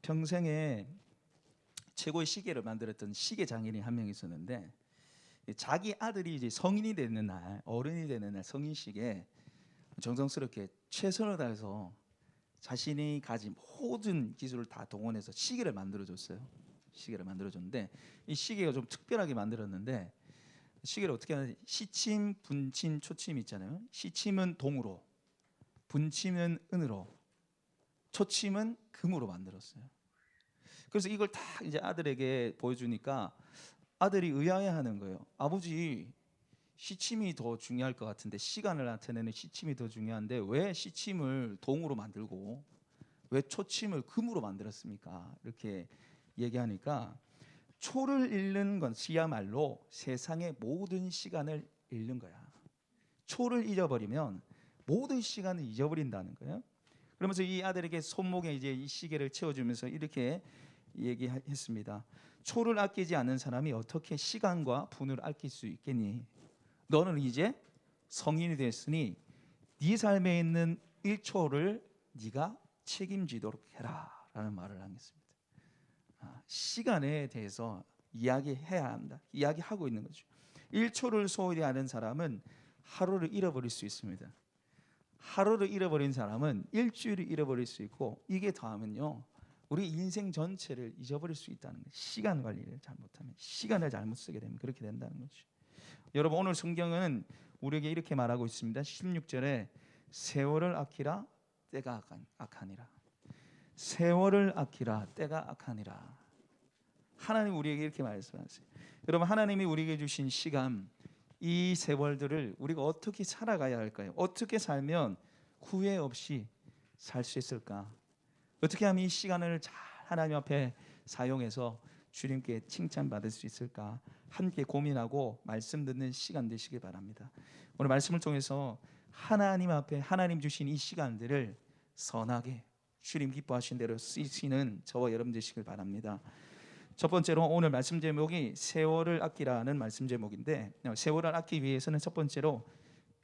평생에 최고의 시계를 만들었던 시계 장인이 한 명 있었는데, 자기 아들이 이제 성인이 되는 날, 어른이 되는 날 성인식에 정성스럽게 최선을 다해서 자신이 가진 모든 기술을 다 동원해서 시계를 만들어줬어요. 시계를 만들어줬는데, 이 시계가 좀 특별하게 만들었는데, 시계를 어떻게 하냐면 시침, 분침, 초침 있잖아요. 시침은 동으로, 분침은 은으로, 초침은 금으로 만들었어요. 그래서 이걸 다 이제 아들에게 보여주니까 아들이 의아해하는 거예요. 아버지, 시침이 더 중요할 것 같은데, 시간을 나타내는 시침이 더 중요한데 왜 시침을 동으로 만들고 왜 초침을 금으로 만들었습니까? 이렇게 얘기하니까, 초를 잃는 것이야말로 세상의 모든 시간을 잃는 거야. 초를 잃어버리면 모든 시간을 잊어버린다는 거예요. 그러면서 이 아들에게 손목에 이제 이 시계를 채워주면서 이렇게 얘기했습니다. 초를 아끼지 않는 사람이 어떻게 시간과 분을 아낄 수 있겠니? 너는 이제 성인이 됐으니 네 삶에 있는 1초를 네가 책임지도록 해라 라는 말을 하겠습니다. 시간에 대해서 이야기해야 한다. 이야기하고 있는 거죠. 1초를 소홀히 하는 사람은 하루를 잃어버릴 수 있습니다. 하루를 잃어버린 사람은 일주일을 잃어버릴 수 있고, 이게 더하면요 우리 인생 전체를 잊어버릴 수 있다는 거예요. 시간 관리를 잘못하면, 시간을 잘못 쓰게 되면 그렇게 된다는 거죠. 여러분, 오늘 성경은 우리에게 이렇게 말하고 있습니다. 16절에 세월을 아끼라 때가 악하니라. 세월을 아끼라 때가 악하니라. 하나님 우리에게 이렇게 말씀하세요. 여러분, 하나님이 우리에게 주신 시간, 이 세월들을 우리가 어떻게 살아가야 할까요? 어떻게 살면 후회 없이 살 수 있을까? 어떻게 하면 이 시간을 잘 하나님 앞에 사용해서 주님께 칭찬받을 수 있을까? 함께 고민하고 말씀 듣는 시간 되시길 바랍니다. 오늘 말씀을 통해서 하나님 앞에 하나님 주신 이 시간들을 선하게 주님 기뻐하신 대로 쓰시는 저와 여러분 되시길 바랍니다. 첫 번째로 오늘 말씀 제목이 세월을 아끼라는 말씀 제목인데, 세월을 아끼기 위해서는 첫 번째로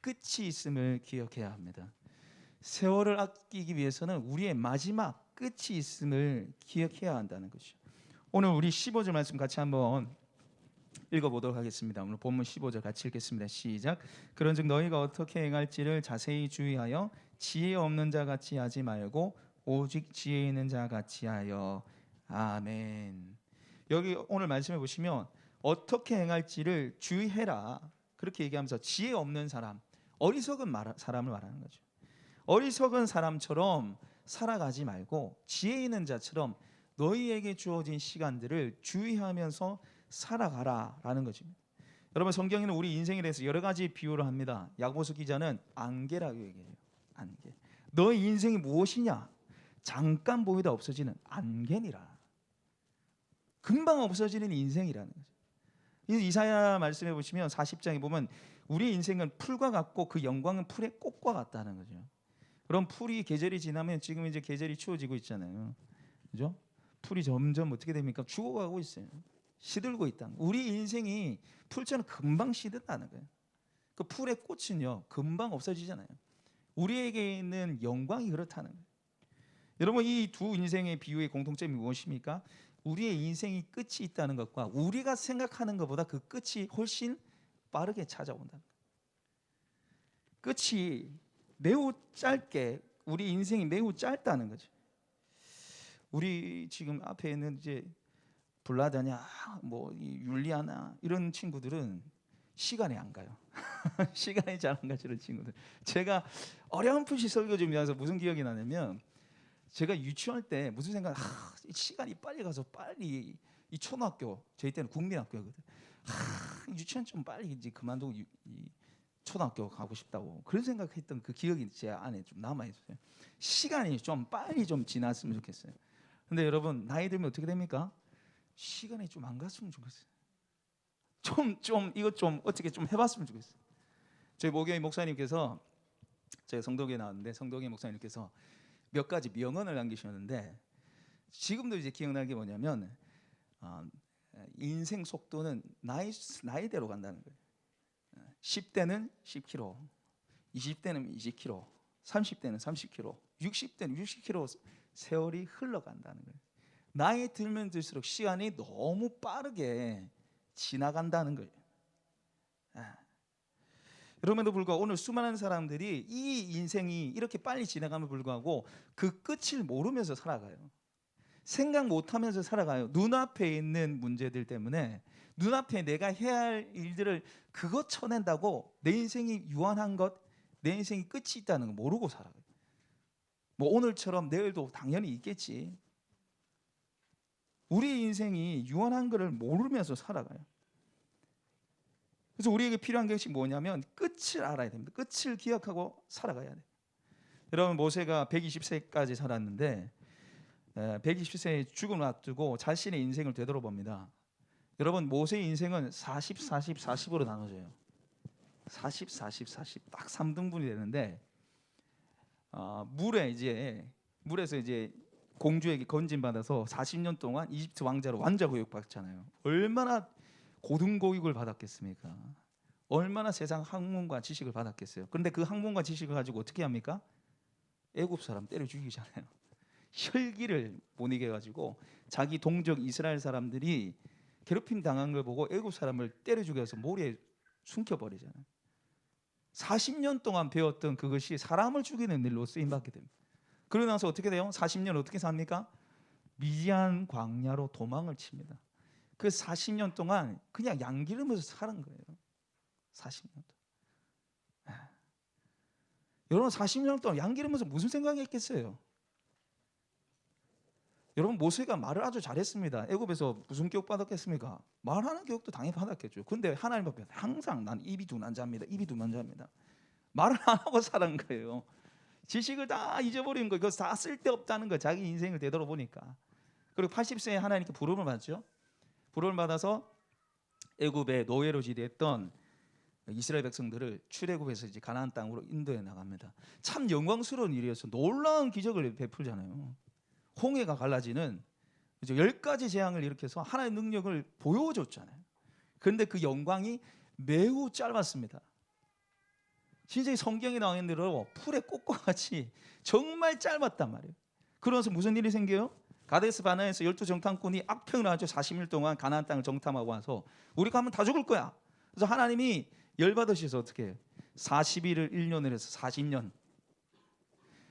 끝이 있음을 기억해야 합니다. 세월을 아끼기 위해서는 우리의 마지막 끝이 있음을 기억해야 한다는 것이죠. 오늘 우리 15절 말씀 같이 한번 읽어보도록 하겠습니다. 오늘 본문 15절 같이 읽겠습니다. 시작. 그런즉 너희가 어떻게 행할지를 자세히 주의하여 지혜 없는 자 같이 하지 말고 오직 지혜 있는 자 같이 하여. 아멘. 여기 오늘 말씀해 보시면 어떻게 행할지를 주의해라 그렇게 얘기하면서 지혜 없는 사람, 어리석은 사람을 말하는 거죠. 어리석은 사람처럼 살아가지 말고 지혜 있는 자처럼 너희에게 주어진 시간들을 주의하면서 살아가라라는 거죠. 여러분, 성경에는 우리 인생에 대해서 여러 가지 비유를 합니다. 야고보서 기자는 안개라고 얘기해요. 안개. 너희 인생이 무엇이냐? 잠깐 보이다 없어지는 안개니라. 금방 없어지는 인생이라는 거죠. 이사야 말씀해 보시면 40장에 보면 우리 인생은 풀과 같고 그 영광은 풀의 꽃과 같다는 거죠. 그럼 풀이 계절이 지나면, 지금 이제 계절이 추워지고 있잖아요. 그죠? 풀이 점점 어떻게 됩니까? 죽어가고 있어요. 시들고 있다. 우리 인생이 풀처럼 금방 시든다는 거예요. 그 풀의 꽃은요 금방 없어지잖아요. 우리에게 있는 영광이 그렇다는 거예요. 여러분, 이 두 인생의 비유의 공통점이 무엇입니까? 우리의 인생이 끝이 있다는 것과 우리가 생각하는 것보다 그 끝이 훨씬 빠르게 찾아온다는 거예요. 끝이 매우 짧게, 우리 인생이 매우 짧다는 거죠. 우리 지금 앞에 있는 이제 블라다냐, 뭐 율리아나 이런 친구들은 시간이 안 가요. 시간이 잘 안 가죠, 이런 친구들. 제가 어렴풋이 설교 좀 하면서 무슨 기억이 나냐면, 제가 유치원 때 무슨 생각, 시간이 빨리 가서 빨리 이 초등학교, 저희 때는 국민학교거든. 유치원 좀 빨리 이제 그만두고 이 초등학교 가고 싶다고 그런 생각했던 그 기억이 제 안에 좀 남아 있어요. 시간이 좀 빨리 좀 지났으면 좋겠어요. 근데 여러분, 나이 들면 어떻게 됩니까? 시간이 좀 안 갔으면 좋겠어요. 좀 이거 좀 어떻게 좀 해봤으면 좋겠어요. 저희 모교회 목사님께서, 제가 성도교회 나왔는데 성도교회 목사님께서 몇 가지 명언을 남기셨는데, 지금도 이제 기억나는 게 뭐냐면, 인생 속도는 나이대로 간다는 거예요. 10대는 10km, 20대는 20km, 30대는 30km, 60대는 60km 세월이 흘러간다는 거예요. 나이 들면 들수록 시간이 너무 빠르게 지나간다는 거예요. 그럼에도 불구하고 오늘 수많은 사람들이 이 인생이 이렇게 빨리 지나감에 불구하고 그 끝을 모르면서 살아가요. 생각 못하면서 살아가요. 눈앞에 있는 문제들 때문에 눈앞에 내가 해야 할 일들을 그것 쳐낸다고 내 인생이 유한한 것, 내 인생이 끝이 있다는 거 모르고 살아가요. 뭐 오늘처럼 내일도 당연히 있겠지. 우리 인생이 유한한 것을 모르면서 살아가요. 그래서 우리에게 필요한 것이 뭐냐면 끝을 알아야 됩니다. 끝을 기억하고 살아가야 돼요. 여러분, 모세가 120세까지 살았는데 120세에 죽음을 앞두고 자신의 인생을 되돌아봅니다. 여러분, 모세의 인생은 40, 40, 40으로 나눠져요. 40, 40, 40 딱 3등분이 되는데 물에서 이제 공주에게 건진받아서 40년 동안 이집트 왕자로 왕자 교육받잖아요. 얼마나 고등교육을 받았겠습니까? 얼마나 세상 학문과 지식을 받았겠어요. 그런데 그 학문과 지식을 가지고 어떻게 합니까? 애굽 사람 때려 죽이잖아요. 혈기를 못 이겨가지고 자기 동족 이스라엘 사람들이 괴롭힘 당한 걸 보고 애굽 사람을 때려 죽여서 모래에 숨겨버리잖아요. 40년 동안 배웠던 그것이 사람을 죽이는 일로 쓰임받게 됩니다. 그러고 나서 어떻게 돼요? 40년 어떻게 삽니까? 미디안 광야로 도망을 칩니다. 그 40년 동안 그냥 양기르면서 사는 거예요. 40년 동안. 여러분, 40년 동안 양기르면서 무슨 생각했겠어요? 여러분, 모세가 말을 아주 잘했습니다. 애굽에서 무슨 교육 받았겠습니까? 말하는 교육도 당연히 받았겠죠. 근데 하나님 앞에 항상 난 입이 둔한 자입니다. 입이 둔한 자입니다. 말을 안 하고 살은 거예요. 지식을 다 잊어버린 거예요. 그거 다 쓸데없다는 거. 자기 인생을 되돌아보니까. 그리고 80세에 하나님께 부름을 받죠. 부름을 받아서 애굽의 노예로 지냈던 이스라엘 백성들을 출애굽해서 이제 가나안 땅으로 인도해 나갑니다. 참 영광스러운 일이어서 놀라운 기적을 베풀잖아요. 홍해가 갈라지는 10가지 재앙을 일으켜서 하나의 능력을 보여줬잖아요. 그런데 그 영광이 매우 짧았습니다. 진짜 성경에 나와 있는 대로 풀의 꽃과 같이 정말 짧았단 말이에요. 그러면서 무슨 일이 생겨요? 가데스 바네아에서 12정탐꾼이 악평을 하죠. 40일 동안 가나안 땅을 정탐하고 와서 우리가 하면 다 죽을 거야. 그래서 하나님이 열받으셔서 어떻게 해요? 40일을 1년을 해서 40년.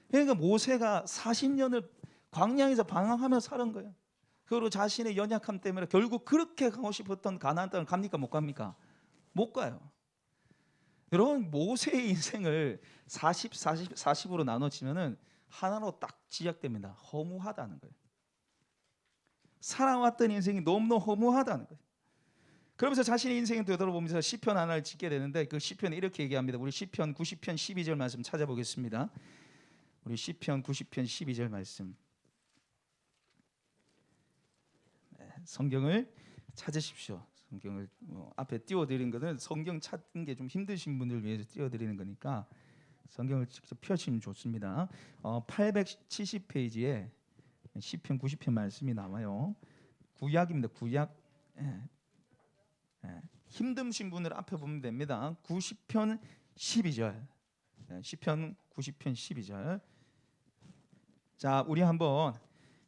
그러니까 모세가 40년을 광야에서 방황하며 사는 거예요. 그리고 자신의 연약함 때문에 결국 그렇게 가고 싶었던 가나안 땅을 갑니까? 못 갑니까? 못 가요. 여러분, 모세의 인생을 40, 40, 40으로 나눠지면은 하나로 딱 지적됩니다. 허무하다는 거예요. 살아왔던 인생이 너무너무 허무하다는 거예요. 그러면서 자신의 인생을 되돌아보면서 시편 하나를 짓게 되는데 그 시편에 이렇게 얘기합니다. 우리 시편 90편 12절 말씀 찾아보겠습니다. 우리 시편 90편 12절 말씀. 성경을 찾으십시오. 성경을 앞에 띄워드린 것은 성경 찾는 게 좀 힘드신 분들 위해서 띄워드리는 거니까 성경을 직접 펴시면 좋습니다. 870페이지에 시편 90편 말씀이 나와요. 구약입니다. 구약. 힘드신 분을 앞에 보면 됩니다. 90편 12절. 시편 90편 12절. 자, 우리 한번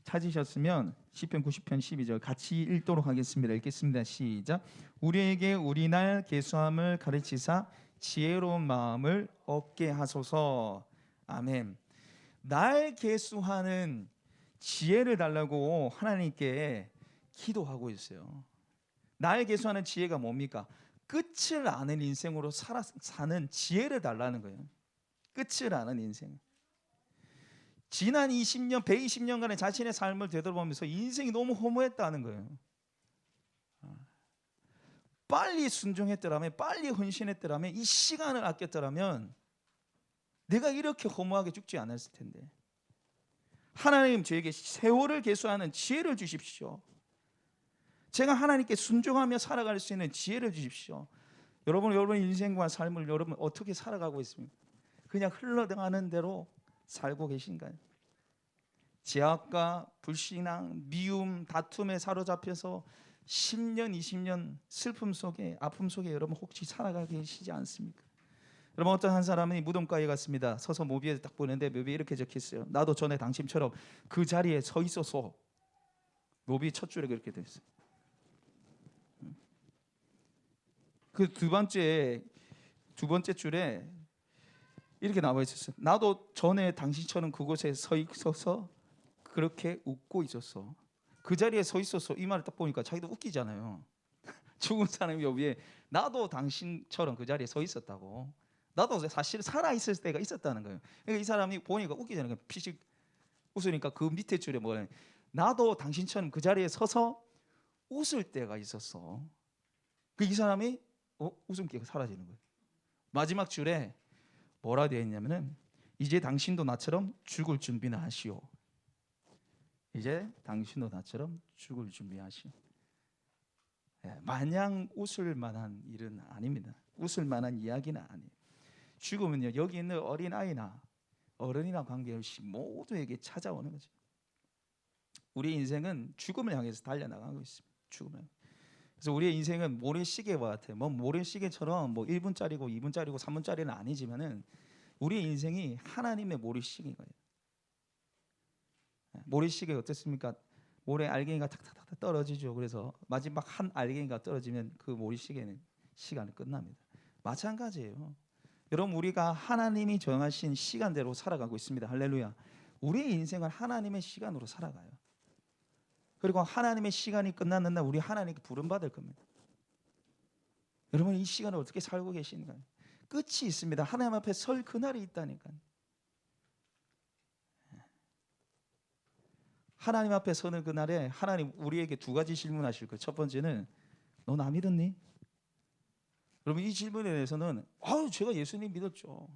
찾으셨으면 시편 90편 12절 같이 읽도록 하겠습니다. 읽겠습니다. 시작. 우리에게 우리날 계수함을 가르치사 지혜로운 마음을 얻게 하소서. 아멘. 날 계수하는 지혜를 달라고 하나님께 기도하고 있어요. 날 계수하는 지혜가 뭡니까? 끝을 아는 인생으로 사는 지혜를 달라는 거예요. 끝을 아는 인생. 지난 20년, 120년간의 자신의 삶을 되돌아보면서 인생이 너무 허무했다는 거예요. 빨리 순종했더라면, 빨리 헌신했더라면, 이 시간을 아꼈더라면 내가 이렇게 허무하게 죽지 않았을 텐데. 하나님, 저에게 세월을 계수하는 지혜를 주십시오. 제가 하나님께 순종하며 살아갈 수 있는 지혜를 주십시오. 여러분 인생과 삶을 여러분 어떻게 살아가고 있습니까? 그냥 흘러가는 대로 살고 계신가요? 제약과 불신앙, 미움, 다툼에 사로잡혀서 10년, 20년 슬픔 속에, 아픔 속에 여러분 혹시 살아가고 계시지 않습니까? 여러분, 어떤 한 사람이 무덤가에 갔습니다. 서서 묘비에 딱 보는데 묘비에 이렇게 적혀있어요. 나도 전에 당신처럼 그 자리에 서 있어서 묘비 첫 줄에 그렇게 돼 있어요. 그 두 번째 줄에 이렇게 나와 있었어요. 나도 전에 당신처럼 그곳에 서 있어서 그렇게 웃고 있었어. 그 자리에 서 있었어. 이 말을 딱 보니까 자기도 웃기잖아요. 죽은 사람이 묘비에 나도 당신처럼 그 자리에 서 있었다고. 나도 사실 살아 있을 때가 있었다는 거예요. 그러니까 이 사람이 보니까 웃기잖아요. 피식 웃으니까 그 밑에 줄에 뭐냐? 나도 당신처럼 그 자리에 서서 웃을 때가 있었어. 그 이 사람이 웃음기가 사라지는 거예요. 마지막 줄에 뭐라 되어 있냐면은 이제 당신도 나처럼 죽을 준비나 하시오. 이제 당신도 나처럼 죽을 준비하시오. 마냥 웃을 만한 일은 아닙니다. 웃을 만한 이야기는 아니에요. 죽음은요, 여기 있는 어린아이나 어른이나 관계없이 모두에게 찾아오는 거죠. 우리 인생은 죽음을 향해서 달려나가고 있습니다. 죽음을. 그래서 우리의 인생은 모래시계와 같아요. 뭐 모래시계처럼 뭐 1분짜리고 2분짜리고 3분짜리는 아니지만은 우리의 인생이 하나님의 모래시계인 거예요. 모래시계 어떻습니까? 모래 알갱이가 탁탁탁 떨어지죠. 그래서 마지막 한 알갱이가 떨어지면 그 모래시계는 시간이 끝납니다. 마찬가지예요. 여러분, 우리가 하나님이 정하신 시간대로 살아가고 있습니다. 할렐루야. 우리의 인생은 하나님의 시간으로 살아가요. 그리고 하나님의 시간이 끝나는 날 우리 하나님께 부름받을 겁니다. 여러분, 이 시간을 어떻게 살고 계신가요? 끝이 있습니다. 하나님 앞에 설 그날이 있다니까요. 하나님 앞에 서는 그날에 하나님 우리에게 두 가지 질문하실 거예요. 첫 번째는 너 나 믿었니? 여러분, 이 질문에 대해서는 제가 예수님 믿었죠.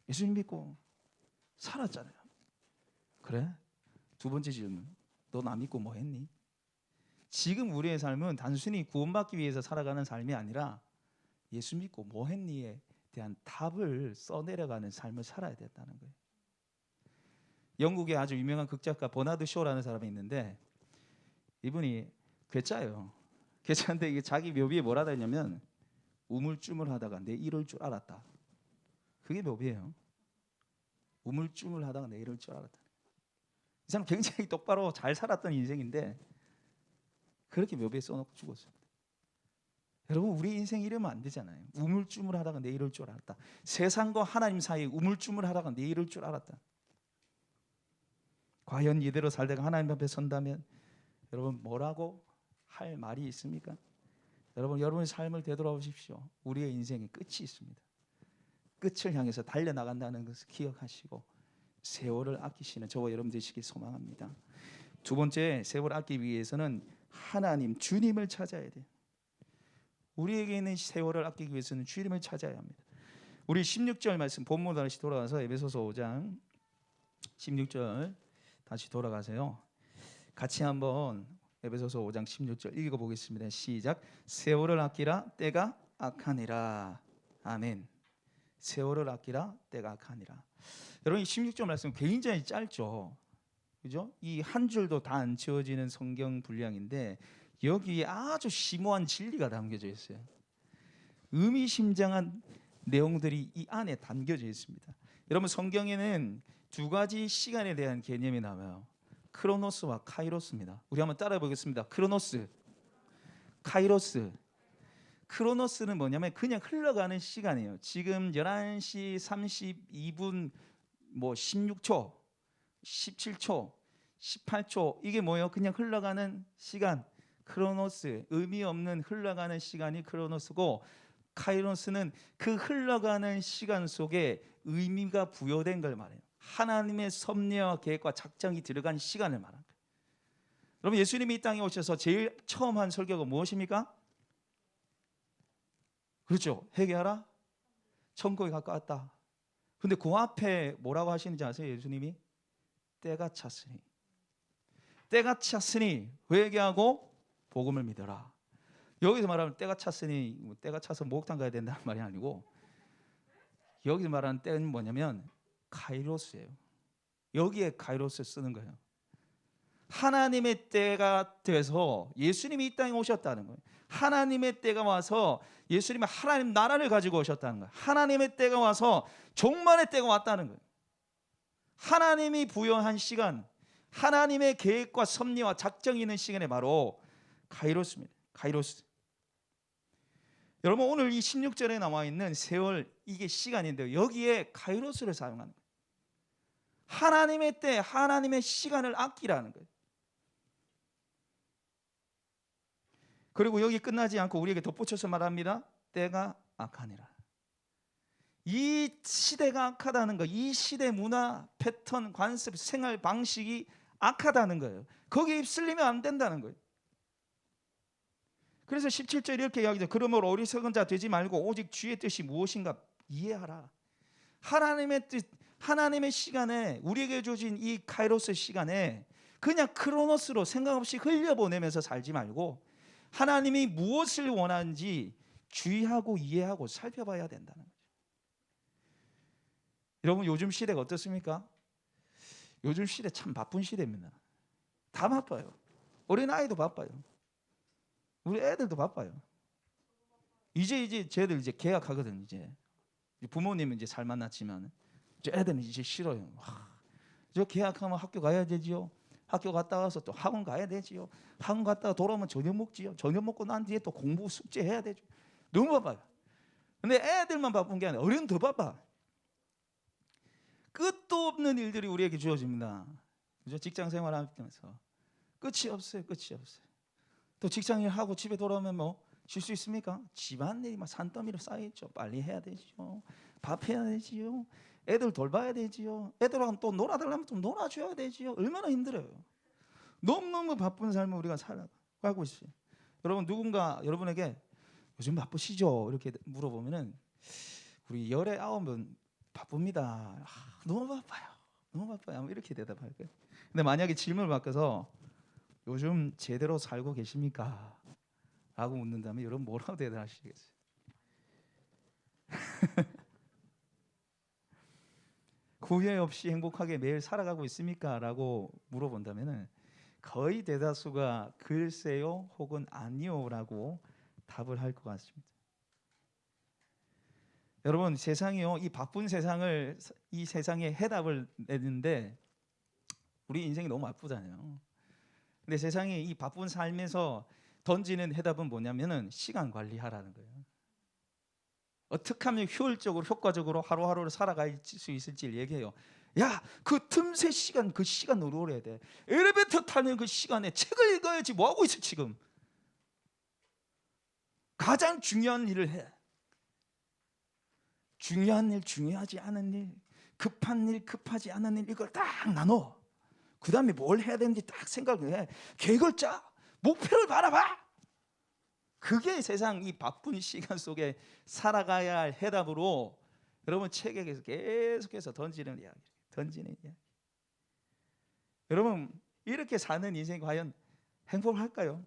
예수님 믿고 살았잖아요. 그래? 두 번째 질문, 너 나 믿고 뭐 했니? 지금 우리의 삶은 단순히 구원받기 위해서 살아가는 삶이 아니라 예수 믿고 뭐 했니에 대한 답을 써내려가는 삶을 살아야 됐다는 거예요. 영국의 아주 유명한 극작가 버나드 쇼라는 사람이 있는데 이분이 괴짜예요. 괴짜인데 이게 자기 묘비에 뭐라 했냐면 우물쭈물하다가 내 이럴 줄 알았다. 그게 묘비예요. 우물쭈물하다가 내 이럴 줄 알았다. 이 사람 굉장히 똑바로 잘 살았던 인생인데 그렇게 묘비에 써놓고 죽었어요. 여러분, 우리 인생 이러면 안 되잖아요. 우물쭈물하다가 내 이럴 줄 알았다. 세상과 하나님 사이에 우물쭈물하다가 내 이럴 줄 알았다. 과연 이대로 살다가 하나님 앞에 선다면 여러분 뭐라고 할 말이 있습니까? 여러분, 여러분의 삶을 되돌아보십시오. 우리의 인생에 끝이 있습니다. 끝을 향해서 달려나간다는 것을 기억하시고 세월을 아끼시는 저와 여러분 되시길 소망합니다. 두 번째, 세월을 아끼기 위해서는 하나님, 주님을 찾아야 돼요. 우리에게 있는 세월을 아끼기 위해서는 주님을 찾아야 합니다. 우리 16절 말씀 본문 다시 돌아가서 에베소서 5장 16절 다시 돌아가세요. 같이 한번 에베소서 5장 16절 읽어보겠습니다. 시작. 세월을 아끼라 때가 악하니라. 아멘. 세월을 아끼라 때가 악하니라. 여러분, 이 16절 말씀 굉장히 짧죠. 그죠? 이 한 줄도 다 안 채워지는 성경 분량인데 여기에 아주 심오한 진리가 담겨져 있어요. 의미심장한 내용들이 이 안에 담겨져 있습니다. 여러분, 성경에는 두 가지 시간에 대한 개념이 나와요. 크로노스와 카이로스입니다. 우리 한번 따라해 보겠습니다. 크로노스, 카이로스. 크로노스는 뭐냐면 그냥 흘러가는 시간이에요. 지금 11시 32분 16초, 17초, 18초, 이게 뭐예요? 그냥 흘러가는 시간. 크로노스, 의미 없는 흘러가는 시간이 크로노스고, 카이로스는 그 흘러가는 시간 속에 의미가 부여된 걸 말해요. 하나님의 섭리와 계획과 작정이 들어간 시간을 말하는 거예요. 여러분, 예수님이 이 땅에 오셔서 제일 처음 한 설교가 무엇입니까? 그렇죠. 회개하라, 천국에 가까웠다. 근데 그 앞에 뭐라고 하시는지 아세요? 예수님이 때가 찼으니, 때가 찼으니 회개하고 복음을 믿어라. 여기서 말하면 때가 찼으니 때가 차서 목욕탕 가야 된다는 말이 아니고, 여기서 말하는 때는 뭐냐면 카이로스예요. 여기에 카이로스 쓰는 거예요. 하나님의 때가 돼서 예수님이 이 땅에 오셨다는 거예요. 하나님의 때가 와서 예수님이 하나님 나라를 가지고 오셨다는 거예요. 하나님의 때가 와서 종말의 때가 왔다는 거예요. 하나님이 부여한 시간, 하나님의 계획과 섭리와 작정이 있는 시간에 바로 카이로스입니다. 카이로스. 여러분 오늘 이 16절에 나와 있는 세월, 이게 시간인데요, 여기에 카이로스를 사용하는 거예요. 하나님의 때, 하나님의 시간을 아끼라는 거예요. 그리고 여기 끝나지 않고 우리에게 덧붙여서 말합니다. 때가 악하니라. 이 시대가 악하다는 거, 이 시대 문화, 패턴, 관습, 생활 방식이 악하다는 거예요. 거기에 휩쓸리면 안 된다는 거예요. 그래서 17절 이렇게 이야기죠. 그러므로 어리석은 자 되지 말고 오직 주의 뜻이 무엇인가 이해하라. 하나님의 뜻, 하나님의 시간에, 우리에게 주어진 이 카이로스 시간에 그냥 크로노스로 생각 없이 흘려보내면서 살지 말고 하나님이 무엇을 원하는지 주의하고 이해하고 살펴봐야 된다는 거죠. 여러분 요즘 시대가 어떻습니까? 요즘 시대 참 바쁜 시대입니다. 다 바빠요. 어린아이도 바빠요. 우리 애들도 바빠요. 이제 쟤들 이제 개학하거든. 이제 부모님은 이제 잘 만났지만 이제 애들은 이제 싫어요. 저 개학하면 학교 가야 되지요. 학교 갔다 와서 또 학원 가야 되지요. 학원 갔다가 돌아오면 저녁 먹지요. 저녁 먹고 난 뒤에 또 공부 숙제 해야 되죠. 너무 바빠요. 근데 애들만 바쁜 게 아니라 어른은 더 바빠. 끝도 없는 일들이 우리에게 주어집니다. 그죠? 직장 생활하면서 끝이 없어요. 끝이 없어요. 또 직장일 하고 집에 돌아오면 뭐 쉴 수 있습니까? 집안일이 막 산더미로 쌓여있죠. 빨리 해야 되지요. 밥 해야 되지요. 애들 돌봐야 되지요. 애들하고 또 놀아달라면 또 놀아줘야 되지요. 얼마나 힘들어요. 너무너무 바쁜 삶을 우리가 살아가고 있어요. 여러분 누군가 여러분에게 요즘 바쁘시죠? 이렇게 물어보면은 우리 열에 9은 바쁩니다. 너무 바빠요. 너무 바빠요. 이렇게 대답할 거예요. 근데 만약에 질문을 바꿔서 요즘 제대로 살고 계십니까? 라고 묻는다면 여러분 뭐라고 대답하시겠어요? 후회 없이 행복하게 매일 살아가고 있습니까? 라고 물어본다면 거의 대다수가 글쎄요 혹은 아니요 라고 답을 할 것 같습니다. 여러분 세상이요, 이 바쁜 세상을, 이 세상에 해답을 내는데 우리 인생이 너무 바쁘잖아요. 근데 세상이 이 바쁜 삶에서 던지는 해답은 뭐냐면은 시간 관리하라는 거예요. 어떻게 하면 효율적으로 효과적으로 하루하루를 살아갈 수 있을지 얘기해요. 야, 그 틈새 시간, 그 시간 노려야 돼. 엘리베이터 타는 그 시간에 책을 읽어야지. 뭐 하고 있어 지금? 가장 중요한 일을 해. 중요한 일, 중요하지 않은 일, 급한 일, 급하지 않은 일, 이걸 딱 나눠. 그 다음에 뭘 해야 되는지 딱 생각을 해. 계획을 짜. 목표를 바라봐. 그게 세상 이 바쁜 시간 속에 살아가야 할 해답으로 여러분 책에 계속해서 던지는 이야기. 여러분 이렇게 사는 인생 과연 행복할까요?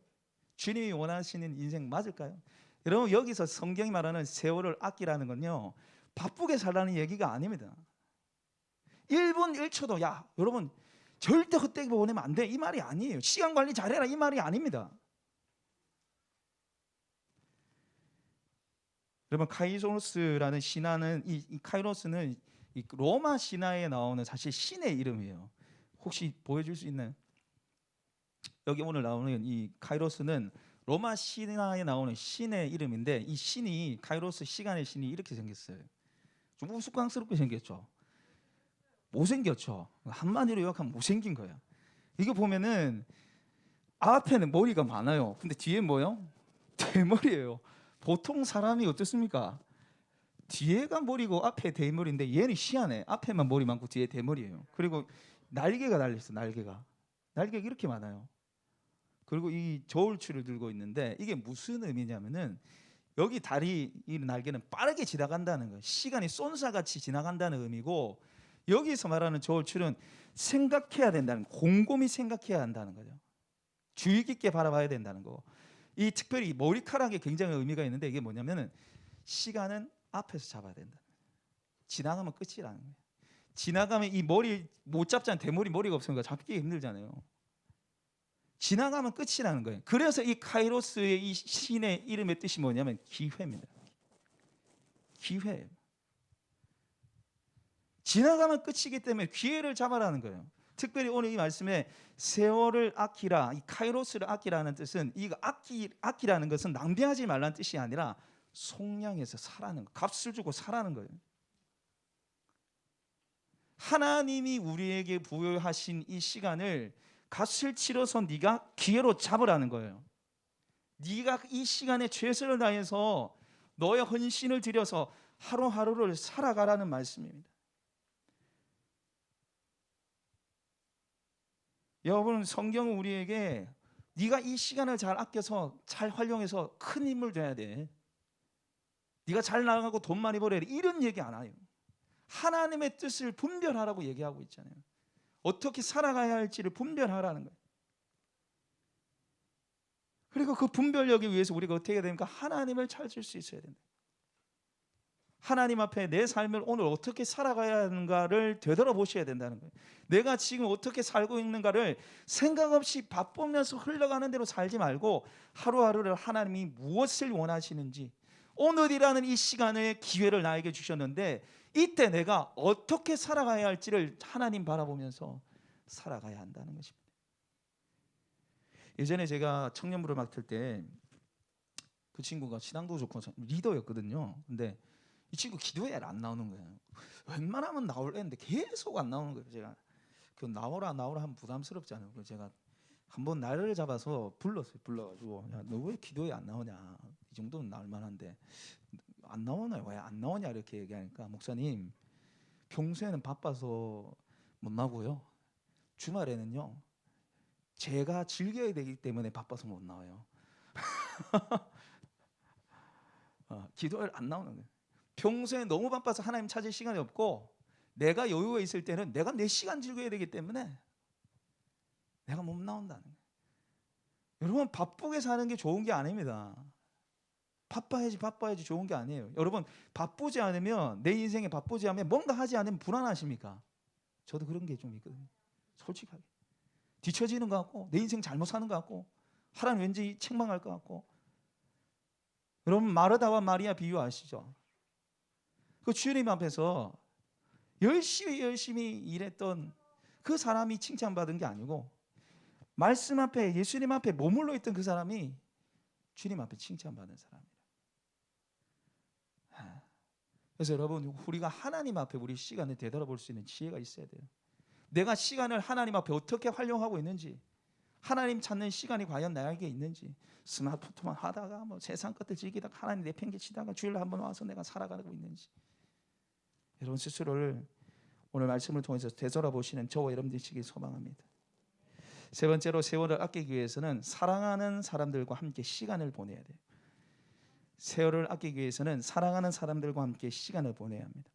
주님이 원하시는 인생 맞을까요? 여러분 여기서 성경이 말하는 세월을 아끼라는 건요, 바쁘게 살라는 얘기가 아닙니다. 1분 1초도 야 여러분 절대 헛되게 보내면 안 돼, 이 말이 아니에요. 시간 관리 잘해라, 이 말이 아닙니다. 여러분 카이로스라는 신화는 이 카이로스는 이 로마 신화에 나오는 사실 신의 이름이에요. 혹시 보여줄 수 있나요? 여기 오늘 나오는 이 카이로스는 로마 신화에 나오는 신의 이름인데 이 신이, 카이로스 시간의 신이 이렇게 생겼어요. 좀 우스꽝스럽게 생겼죠. 못생겼죠. 한마디로 요약하면 못생긴 거예요. 이거 보면은 앞에는 머리가 많아요. 근데 뒤에 뭐요? 대머리예요. 보통 사람이 어떻습니까? 뒤에가 머리고 앞에 대머리인데 얘는 희한해. 앞에만 머리 많고 뒤에 대머리예요. 그리고 날개가 달려있어. 날개가 이렇게 많아요. 그리고 이 저울추를 들고 있는데 이게 무슨 의미냐면은 여기 다리, 이 날개는 빠르게 지나간다는 거예요. 시간이 쏜사같이 지나간다는 의미고, 여기서 말하는 저울추는 생각해야 된다는, 곰곰이 생각해야 한다는 거죠. 주의 깊게 바라봐야 된다는 거. 이 특별히 머리카락에 굉장히 의미가 있는데 이게 뭐냐면은 시간은 앞에서 잡아야 된다. 지나가면 끝이라는 거예요. 지나가면 이 머리 못 잡잖아요. 대머리 머리가 없으니까 잡기 힘들잖아요. 지나가면 끝이라는 거예요. 그래서 이 카이로스의 이 신의 이름의 뜻이 뭐냐면 기회입니다. 기회. 지나가면 끝이기 때문에 기회를 잡아라는 거예요. 특별히 오늘 이 말씀에 세월을 아끼라, 이 카이로스를 아끼라는 뜻은 이거 아끼라는 것은 낭비하지 말라는 뜻이 아니라 속량해서 사라는 거, 값을 주고 사라는 거예요. 하나님이 우리에게 부여하신 이 시간을 값을 치러서 네가 기회로 잡으라는 거예요. 네가 이 시간에 최선을 다해서 너의 헌신을 들여서 하루하루를 살아가라는 말씀입니다. 여러분, 성경은 우리에게 네가 이 시간을 잘 아껴서 잘 활용해서 큰 힘을 줘야 돼, 네가 잘 나가고 돈 많이 벌어야 돼, 이런 얘기 안 해요. 하나님의 뜻을 분별하라고 얘기하고 있잖아요. 어떻게 살아가야 할지를 분별하라는 거예요. 그리고 그 분별력에 위해서 우리가 어떻게 해야 됩니까? 하나님을 찾을 수 있어야 된다. 하나님 앞에 내 삶을 오늘 어떻게 살아가야 하는가를 되돌아보셔야 된다는 거예요. 내가 지금 어떻게 살고 있는가를 생각 없이 바쁘면서 흘러가는 대로 살지 말고 하루하루를 하나님이 무엇을 원하시는지, 오늘이라는 이 시간의 기회를 나에게 주셨는데 이때 내가 어떻게 살아가야 할지를 하나님 바라보면서 살아가야 한다는 것입니다. 예전에 제가 청년부를 맡을 때 그 친구가 신앙도 좋고 리더였거든요. 근데 이 친구 기도에 안 나오는 거예요. 웬만하면 나올래 했는데 계속 안 나오는 거예요. 제가 그 나오라 하면 부담스럽잖아요. 그래서 제가 한번 날을 잡아서 불러가지고, 야, 너 왜 기도에 안 나오냐? 이 정도는 나올 만한데 안 나오나요? 왜 안 나오냐? 이렇게 얘기하니까, 목사님, 평소에는 바빠서 못 나고요, 주말에는요 제가 즐겨야 되기 때문에 바빠서 못 나와요. 기도를 안 나오는 거예요. 평소에 너무 바빠서 하나님 찾을 시간이 없고, 내가 여유가 있을 때는 내가 내 시간 즐겨야 되기 때문에 내가 못 나온다는 거예요. 여러분, 바쁘게 사는 게 좋은 게 아닙니다. 바빠야지 좋은 게 아니에요. 여러분, 바쁘지 않으면, 내 인생에 바쁘지 않으면, 뭔가 하지 않으면 불안하십니까? 저도 그런 게 좀 있거든요. 솔직하게 뒤처지는 것 같고, 내 인생 잘못 사는 것 같고, 하나님 왠지 책망할 것 같고. 여러분, 마르다와 마리아 비유 아시죠? 그 주님 앞에서 열심히 일했던 그 사람이 칭찬받은 게 아니고, 말씀 앞에, 예수님 앞에 머물러 있던 그 사람이 주님 앞에 칭찬받은 사람이에요. 그래서 여러분, 우리가 하나님 앞에 우리 시간을 되돌아볼 수 있는 지혜가 있어야 돼요. 내가 시간을 하나님 앞에 어떻게 활용하고 있는지, 하나님 찾는 시간이 과연 나에게 있는지, 스마트폰만 하다가 뭐 세상 것들 즐기다가 하나님 내팽개치다가 주일날 한번 와서 내가 살아가고 있는지, 여러분 스스로를 오늘 말씀을 통해서 되돌아보시는 저와 여러분 되시길 소망합니다. 세 번째로, 세월을 아끼기 위해서는 사랑하는 사람들과 함께 시간을 보내야 돼요. 세월을 아끼기 위해서는 사랑하는 사람들과 함께 시간을 보내야 합니다.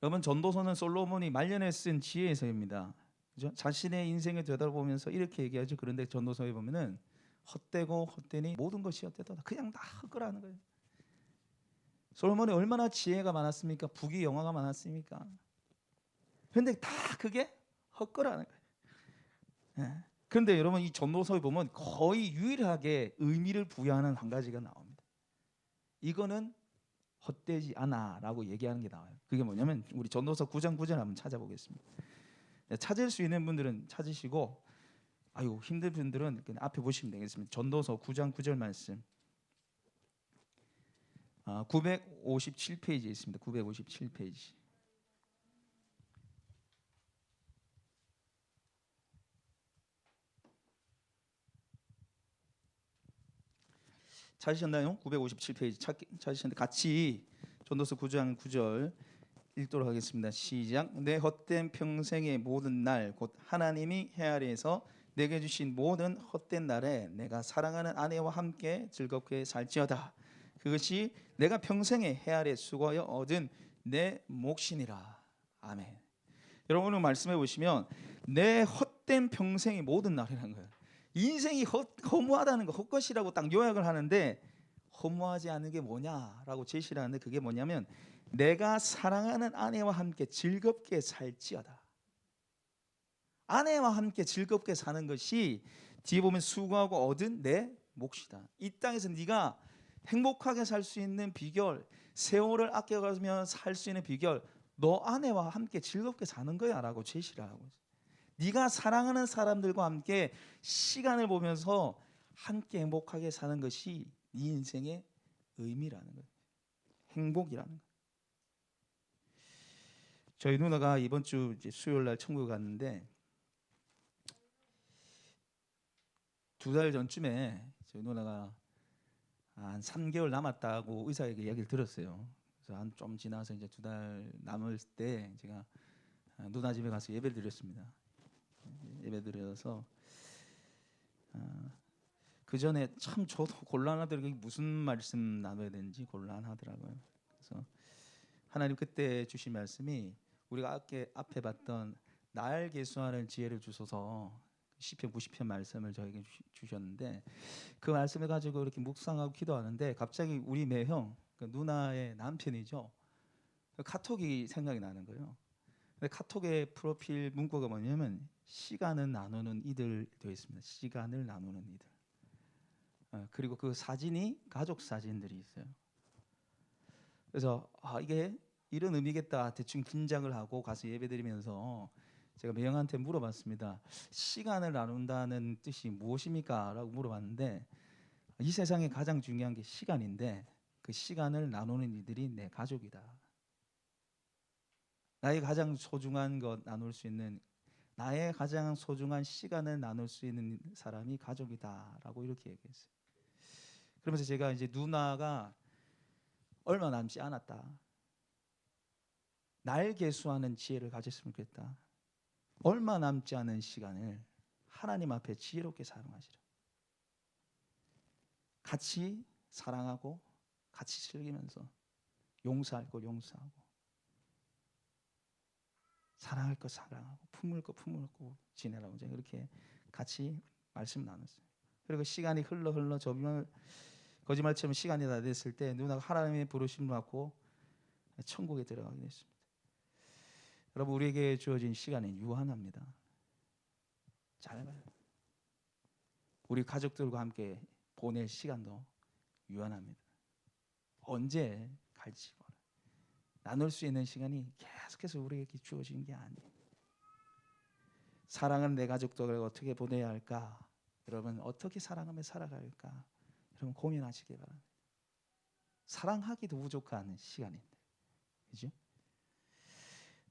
여러분, 전도서는 솔로몬이 말년에 쓴 지혜서입니다. 그죠? 자신의 인생을 되돌아보면서 이렇게 얘기하죠. 그런데 전도서에 보면은 헛되고 헛되니 모든 것이 헛되다. 그냥 다 헛거라는 거예요. 솔로몬이 얼마나 지혜가 많았습니까? 부귀 영화가 많았습니까? 그런데 다 그게 헛거라는 거예요. 예. 그런데 여러분, 이 전도서에 보면 거의 유일하게 의미를 부여하는 한 가지가 나옵니다. 이거는 헛되지 않아라고 얘기하는 게 나와요. 그게 뭐냐면, 우리 전도서 9장 9절 한번 찾아보겠습니다. 찾을 수 있는 분들은 찾으시고, 아유 힘든 분들은 그냥 앞에 보시면 되겠습니다. 전도서 9장 9절 말씀, 957페이지에 있습니다. 957페이지. 찾으셨나요? 957페이지 찾으셨는데 같이 전도서 9장 9절 읽도록 하겠습니다. 시작. 내 헛된 평생의 모든 날, 곧 하나님이 해 아래에서 내게 주신 모든 헛된 날에 내가 사랑하는 아내와 함께 즐겁게 살지어다. 그것이 내가 평생에 해 아래 수고하여 얻은 내 몫이니라. 아멘. 여러분, 오늘 말씀해 보시면 내 헛된 평생의 모든 날이라는 거예요. 인생이 허무하다는 거, 헛것이라고 딱 요약을 하는데, 허무하지 않은 게 뭐냐라고 제시를 하는데, 그게 뭐냐면 내가 사랑하는 아내와 함께 즐겁게 살지어다. 아내와 함께 즐겁게 사는 것이 뒤에 보면 수고하고 얻은 내 몫이다. 이 땅에서 네가 행복하게 살 수 있는 비결, 세월을 아껴가며 살 수 있는 비결, 너 아내와 함께 즐겁게 사는 거야라고 제시를 하고 있어요. 네가 사랑하는 사람들과 함께 시간을 보면서 함께 행복하게 사는 것이 네 인생의 의미라는 거예요. 행복이라는 거예요. 저희 누나가 이번 주 이제 수요일 날 천국 갔는데 2달 전쯤에 저희 누나가 한 3개월 남았다고 의사에게 이야기를 들었어요. 그래서 한 좀 지나서 이제 2달 남을 때 제가 누나 집에 가서 예배를 드렸습니다. 예배 드려서 그 전에 참 저도 곤란하더라고요. 무슨 말씀 나눠야 되는지 곤란하더라고요. 그래서 하나님 그때 주신 말씀이 우리가 앞에 봤던 날 계수하는 지혜를 주소서 시편 90편 말씀을 저에게 주셨는데 그 말씀을 가지고 이렇게 묵상하고 기도하는데 갑자기 우리 매형 그 누나의 남편이죠. 그 카톡이 생각이 나는 거예요. 근데 카톡의 프로필 문구가 뭐냐면 시간을 나누는 이들 되어 있습니다. 시간을 나누는 이들. 그리고 그 사진이 가족 사진들이 있어요. 그래서 이게 이런 의미겠다 대충 긴장을 하고 가서 예배드리면서 제가 매형한테 물어봤습니다. 시간을 나눈다는 뜻이 무엇입니까? 라고 물어봤는데 이 세상에 가장 중요한 게 시간인데 그 시간을 나누는 이들이 내 가족이다. 나의 가장 소중한 것 나눌 수 있는 나의 가장 소중한 시간을 나눌 수 있는 사람이 가족이다라고 이렇게 얘기했어요. 그러면서 제가 이제 누나가 얼마 남지 않았다. 날 계수하는 지혜를 가졌으면 좋겠다. 얼마 남지 않은 시간을 하나님 앞에 지혜롭게 사용하시라. 같이 사랑하고 같이 즐기면서 용서할 것 용서하고 사랑할 것 사랑하고 품을 것 품고 지내라고 이제 그렇게 같이 말씀 나눴어요. 그리고 시간이 흘러 정말 거짓말처럼 시간이 다 됐을 때 누나가 하나님의 부르심을 받고 천국에 들어가게 됐습니다. 여러분 우리에게 주어진 시간은 유한합니다. 잘 봐요. 우리 가족들과 함께 보낼 시간도 유한합니다. 언제 갈지 몰라. 나눌 수 있는 시간이 계속해서 우리에게 주어지는 게 아니에요. 사랑하는 내 가족들을 어떻게 보내야 할까? 여러분 어떻게 사랑하며 살아갈까? 여러분 고민하시기 바랍니다. 사랑하기도 부족한 시간인데, 그죠?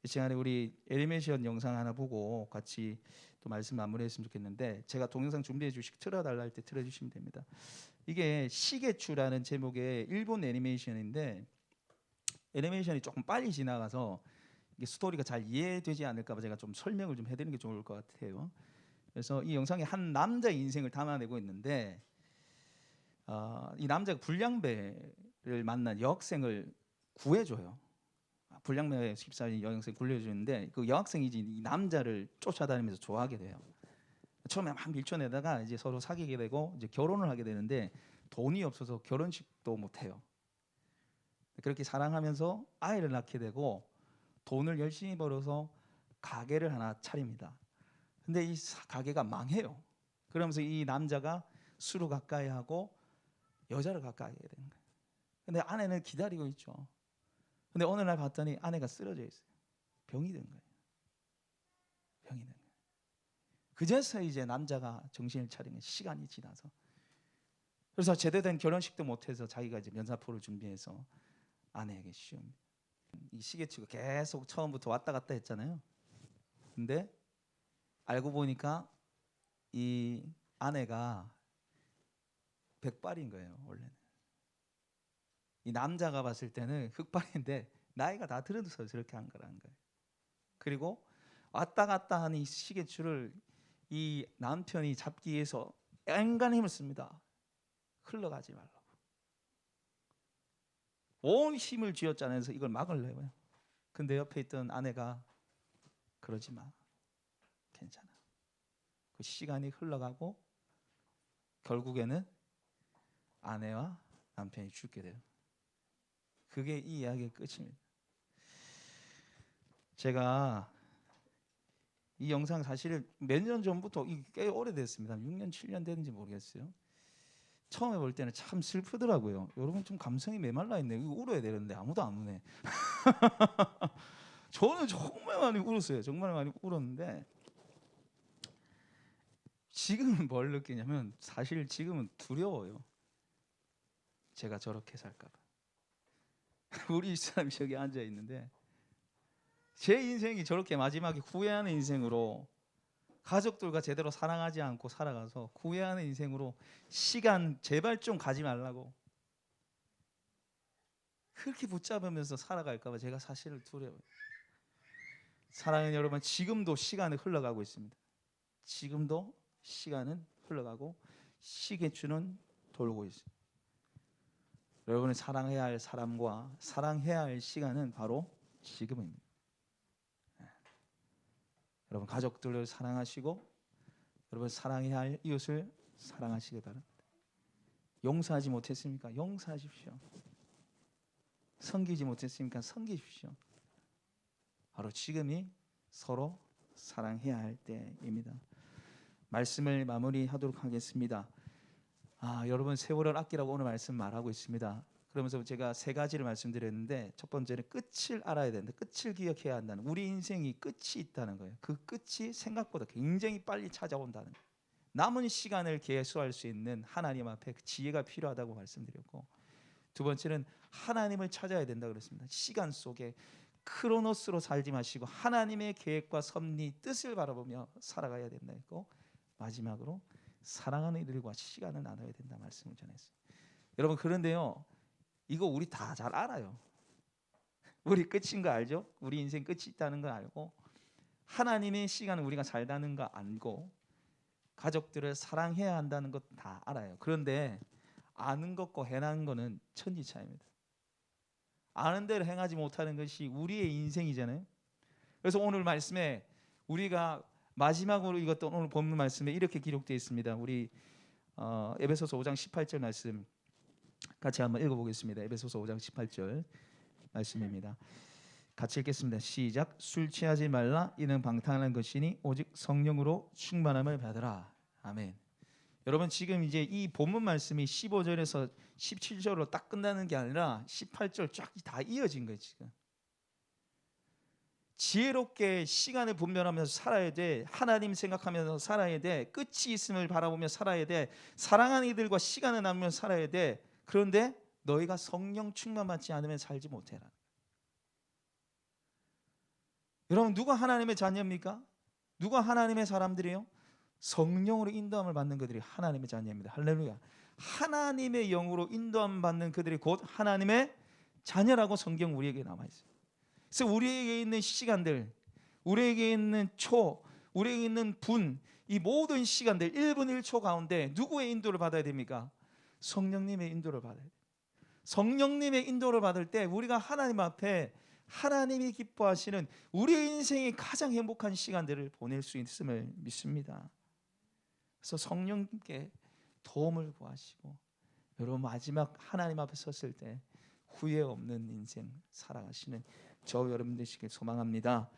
이 시간에 우리 애니메이션 영상 하나 보고 같이 또 말씀 마무리했으면 좋겠는데 제가 동영상 준비해 주시고 틀어달라 할 때 틀어주시면 됩니다. 이게 시계추라는 제목의 일본 애니메이션인데 애니메이션이 조금 빨리 지나가서 이게 스토리가 잘 이해되지 않을까 봐 제가 좀 설명을 좀 해드리는 게 좋을 것 같아요. 그래서 이 영상이 한 남자의 인생을 담아내고 있는데 이 남자가 불량배를 만난 여학생을 구해줘요. 불량배 휩싸인 여학생 굴려주는데 그 여학생이 이 남자를 쫓아다니면서 좋아하게 돼요. 처음에 막 밀쳐내다가 이제 서로 사귀게 되고 이제 결혼을 하게 되는데 돈이 없어서 결혼식도 못 해요. 그렇게 사랑하면서 아이를 낳게 되고 돈을 열심히 벌어서 가게를 하나 차립니다. 근데 이 가게가 망해요. 그러면서 이 남자가 술을 가까이 하고 여자를 가까이 하게 되는 거예요. 근데 아내는 기다리고 있죠. 근데 어느 날 봤더니 아내가 쓰러져 있어요. 병이 든 거예요. 병이 든 거예요. 그제서 이제 남자가 정신을 차리는 시간이 지나서 그래서 제대로 된 결혼식도 못해서 자기가 이제 면사포를 준비해서 아내에게 씌웁니다. 이 시계추가 계속 처음부터 왔다 갔다 했잖아요. 근데 알고 보니까 이 아내가 백발인 거예요. 원래는 이 남자가 봤을 때는 흑발인데 나이가 다 들어서 저렇게 한 거라는 거예요. 그리고 왔다 갔다 하는 이 시계추를 이 남편이 잡기 위해서 앵간 힘을 씁니다. 흘러가지 말라고. 온 힘을 쥐었잖아요. 그래서 이걸 막으려고요. 근데 옆에 있던 아내가 그러지 마. 괜찮아. 그 시간이 흘러가고 결국에는 아내와 남편이 죽게 돼요. 그게 이 이야기의 끝입니다. 제가 이 영상 사실 몇 년 전부터 꽤 오래됐습니다. 6년, 7년 됐는지 모르겠어요. 처음에 볼 때는 참 슬프더라고요. 여러분 좀 감성이 메말라 있네. 이거 울어야 되는데 아무도 안 우네. 저는 정말 많이 울었어요. 정말 많이 울었는데 지금은 뭘 느끼냐면 사실 지금은 두려워요. 제가 저렇게 살까 봐. 우리 사람이 저기 앉아 있는데 제 인생이 저렇게 마지막에 후회하는 인생으로, 가족들과 제대로 사랑하지 않고 살아가서 후회하는 인생으로 시간 제발 좀 가지 말라고 그렇게 붙잡으면서 살아갈까 봐 제가 사실을 두려워요. 사랑하는 여러분, 지금도 시간은 흘러가고 있습니다. 지금도 시간은 흘러가고 시계추는 돌고 있습니다. 여러분이 사랑해야 할 사람과 사랑해야 할 시간은 바로 지금입니다. 여러분 가족들을 사랑하시고 여러분 사랑해야 할 이웃을 사랑하시기 바랍니다. 용서하지 못했습니까? 용서하십시오. 섬기지 못했습니까? 섬기십시오. 바로 지금이 서로 사랑해야 할 때입니다. 말씀을 마무리하도록 하겠습니다. 여러분 세월을 아끼라고 오늘 말씀 말하고 있습니다. 그러면서 제가 세 가지를 말씀드렸는데, 첫 번째는 끝을 알아야 된다. 끝을 기억해야 한다는, 우리 인생이 끝이 있다는 거예요. 그 끝이 생각보다 굉장히 빨리 찾아온다는 거예요. 남은 시간을 계수할 수 있는 하나님 앞에 그 지혜가 필요하다고 말씀드렸고, 두 번째는 하나님을 찾아야 된다 그랬습니다. 시간 속에 크로노스로 살지 마시고 하나님의 계획과 섭리, 뜻을 바라보며 살아가야 된다 했고, 마지막으로 사랑하는 이들과 시간을 나눠야 된다 말씀을 전했어요. 여러분 그런데요, 이거 우리 다 잘 알아요. 우리 끝인 거 알죠? 우리 인생 끝이 있다는 거 알고, 하나님의 시간을 우리가 살다는 거 알고, 가족들을 사랑해야 한다는 것 다 알아요. 그런데 아는 것과 행하는 것은 천지 차이입니다. 아는 대로 행하지 못하는 것이 우리의 인생이잖아요. 그래서 오늘 말씀에 우리가 마지막으로 이것도 오늘 본문 말씀에 이렇게 기록되어 있습니다. 우리 에베소서 5장 18절 말씀 같이 한번 읽어보겠습니다. 에베소서 5장 18절 말씀입니다. 같이 읽겠습니다. 시작. 술 취하지 말라. 이는 방탕한 것이니 오직 성령으로 충만함을 받으라. 아멘. 여러분 지금 이제 이 본문 말씀이 15절에서 17절로 딱 끝나는 게 아니라 18절 쫙 다 이어진 거예요. 지금 지혜롭게 시간을 분별하면서 살아야 돼. 하나님 생각하면서 살아야 돼. 끝이 있음을 바라보며 살아야 돼. 사랑하는 이들과 시간을 나누며 살아야 돼. 그런데 너희가 성령 충만받지 않으면 살지 못해라. 여러분 누가 하나님의 자녀입니까? 누가 하나님의 사람들이에요? 성령으로 인도함을 받는 그들이 하나님의 자녀입니다. 할렐루야. 하나님의 영으로 인도함 받는 그들이 곧 하나님의 자녀라고 성경 우리에게 남아 있어요. 그래서 우리에게 있는 시간들, 우리에게 있는 초, 우리에게 있는 분, 이 모든 시간들 1분 1초 가운데 누구의 인도를 받아야 됩니까? 성령님의 인도를 받아야 돼요. 성령님의 인도를 받을 때 우리가 하나님 앞에 하나님이 기뻐하시는 우리의 인생의 가장 행복한 시간들을 보낼 수 있음을 믿습니다. 그래서 성령님께 도움을 구하시고 여러분 마지막 하나님 앞에 섰을 때 후회 없는 인생 살아가시는 저 여러분 되시길 소망합니다.